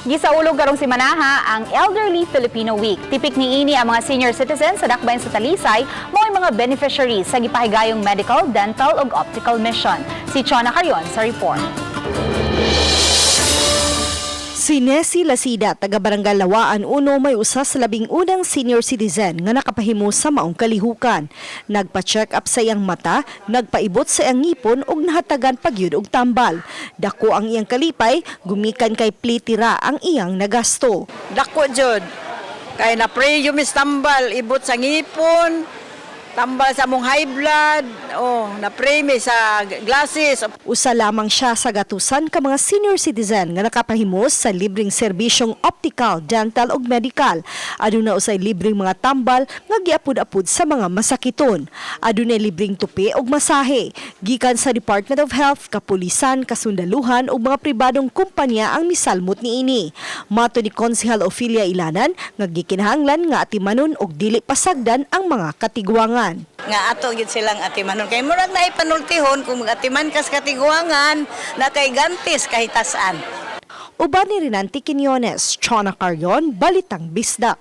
Gisaulog karong simanaha ang Elderly Filipino Week. Tipik niini ang mga senior citizens sa dakbayan sa Talisay mao ang mga beneficiaries sa gipahigayong medical, dental ug optical mission. Si Chona Carrion sa report. Si Nessie Lasida, taga-Barangay Lawaan Uno, may usa sa 11 senior citizen nga nakapahimo sa maong kalihukan. Nagpa-check up sa iyang mata, nagpaibot sa iyang ngipon ug nahatagan pagyud og tambal. Dako ang iyang kalipay, gumikan kay plitira ang iyang nagasto. Dako jud. Kay na-pray yung tambal, ibot sa ngipon, tambal sa mong high blood, na-pray mi sa glasses. Usa lamang siya sa gatusan ka mga senior citizen nga nakapahimos sa libreng serbisyong optical, dental ug medical. Aduna usay libreng mga tambal nga giapud-apud sa mga masakiton. Aduna libreng tupi ug masahe. Gikan sa Department of Health, kapulisan, kasundaluhan ug mga pribadong kumpanya ang misalmot niini. Mato ni Konsehal Ophelia Ilanan nga gikinahanglan nga atimanon og dili pasagdan ang mga katigwangan. Nga ato gid silang atimanon kay murag na ipanultihon kung mag-atiman kas katigwangan na kay gantis kahitasan. Uban ni Rinanti Quiñones, Chona Carrion, Balitang Bisdak.